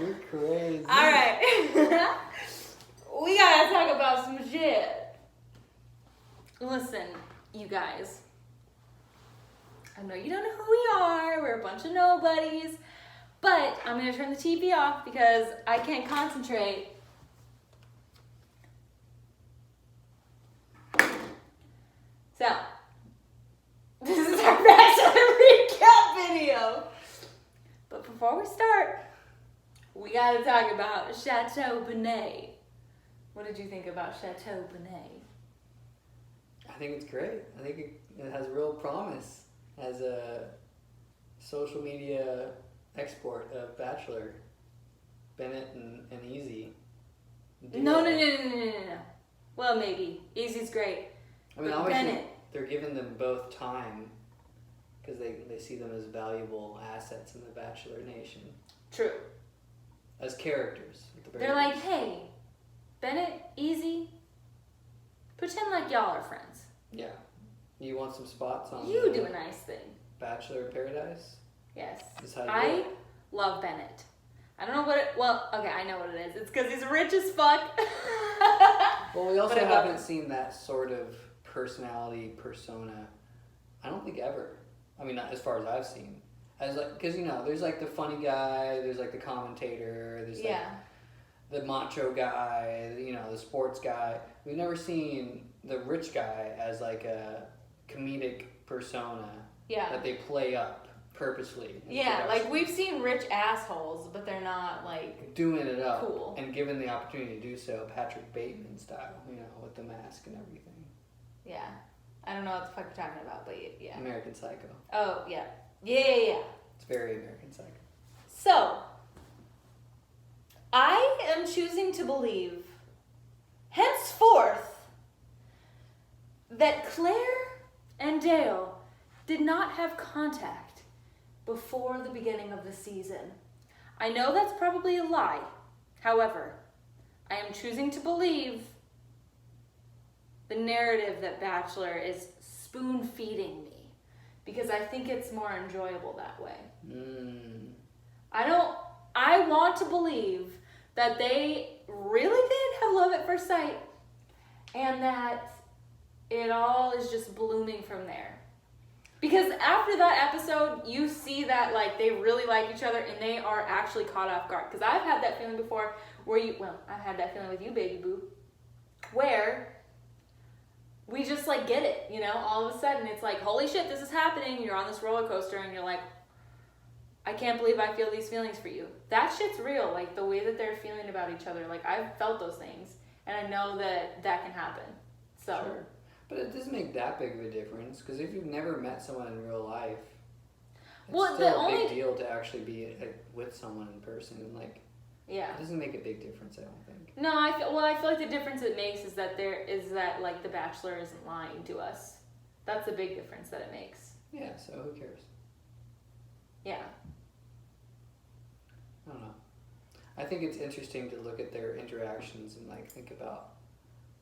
You're crazy. Alright. We gotta talk about some shit. Listen, you guys. I know you don't know who we are. We're a bunch of nobodies. But I'm gonna turn the TV off because I can't concentrate. So, this is our Bachelor recap video. But before we start, we gotta talk about Chateau Bonnet. What did you think about Chateau Bonnet? I think it's great. I think it has real promise as a social media export of Bachelor. Bennett and Easy. No. Well, maybe. Easy's great. I mean, but obviously, Bennett. they're giving them both time because they see them as valuable assets in the Bachelor Nation. True. As characters. They're like, hey, Bennett, Easy, pretend like y'all are friends. Yeah. You want some spots on You do a nice thing. Bachelor in Paradise? Yes. This is how you do I it. love Bennett. I don't know what it... Well, okay, I know what it is. It's because he's rich as fuck. Well, we also But I love haven't him. seen that sort of personality, persona, I don't think ever. I mean, not as far as I've seen. As like, because, you know, there's like the funny guy, there's like the commentator, there's like the macho guy, you know, the sports guy. We've never seen the rich guy as like a comedic persona that they play up purposely. Yeah, like we've seen rich assholes, but they're not like doing it up cool. And given the opportunity to do so, Patrick Bateman style, you know, with the mask and everything. Yeah. I don't know what the fuck you're talking about, but yeah. American Psycho. Oh, yeah. Yeah. It's very American Psycho. So, I am choosing to believe, henceforth, that Claire and Dale did not have contact before the beginning of the season. I know that's probably a lie. However, I am choosing to believe the narrative that Bachelor is spoon-feeding me because I think it's more enjoyable that way. I want to believe that they really did have love at first sight and that it all is just blooming from there. Because after that episode, you see that like they really like each other and they are actually caught off guard. Because I've had that feeling before I've had that feeling with you, baby boo, where we just like get it, you know, all of a sudden it's like, holy shit, this is happening. You're on this roller coaster and you're like, I can't believe I feel these feelings for you. That shit's real. Like the way that they're feeling about each other. Like I've felt those things and I know that that can happen. So. Sure. But it doesn't make that big of a difference because if you've never met someone in real life, it's still a big deal to actually be like, with someone in person. And like, it doesn't make a big difference, I don't think. No, I feel like the difference it makes is that like the Bachelor isn't lying to us. That's the big difference that it makes. Yeah, so who cares? Yeah. I don't know. I think it's interesting to look at their interactions and like think about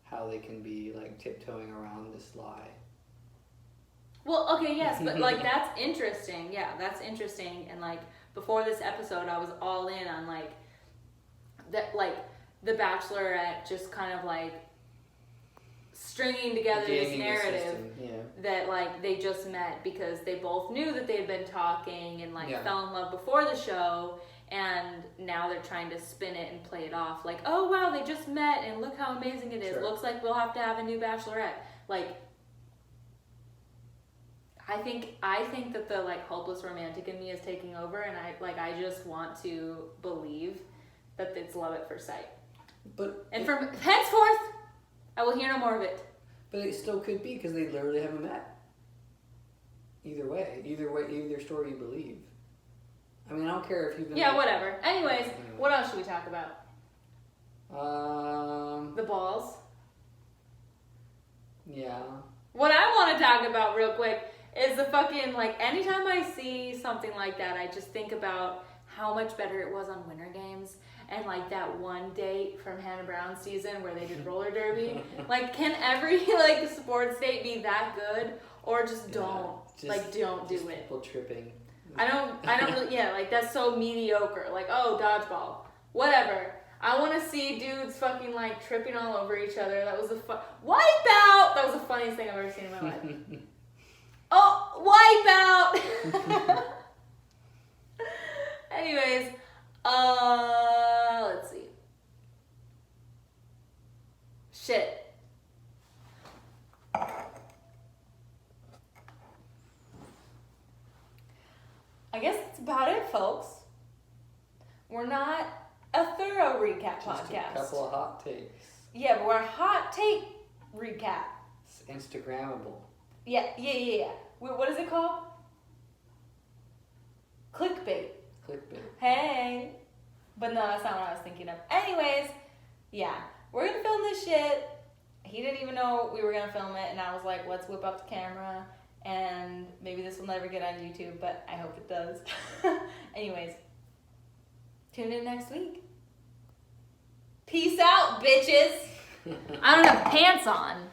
how they can be like tiptoeing around this lie. Well, okay, yes, but like that's interesting. Yeah, that's interesting. And like before this episode, I was all in on like that, like the Bachelorette just kind of like stringing together this narrative that like they just met because they both knew that they had been talking and like fell in love before the show. And now they're trying to spin it and play it off like, oh wow, they just met and look how amazing it is. Sure. Looks like we'll have to have a new Bachelorette. Like, I think that the like hopeless romantic in me is taking over, and I just want to believe that it's love at first sight. And from henceforth, I will hear no more of it. But it still could be because they literally haven't met. Either way, either story you believe. I mean, I don't care if you've been... Yeah, whatever. Anyways, what else should we talk about? The balls. Yeah. What I want to talk about real quick is the fucking, like, anytime I see something like that, I just think about how much better it was on Winter Games. And, like, that one date from Hannah Brown's season where they did roller derby. Like, can every, like, sports date be that good? Or just don't. Don't do it. People tripping. I don't really, yeah, like, that's so mediocre. Like, oh, dodgeball. Whatever. I want to see dudes fucking, like, tripping all over each other. That was the Wipeout! That was the funniest thing I've ever seen in my life. Oh, Wipeout! Anyways, let's see. Shit. I guess that's about it, folks. We're not a thorough recap Just podcast. a couple of hot takes. Yeah, but we're a hot take recap. It's Instagrammable. Yeah. What is it called? Clickbait. Hey. But no, that's not what I was thinking of. Anyways, yeah. We're going to film this shit. He didn't even know we were going to film it, and I was like, let's whip up the camera. And maybe this will never get on YouTube, but I hope it does. Anyways, tune in next week. Peace out, bitches. I don't have pants on.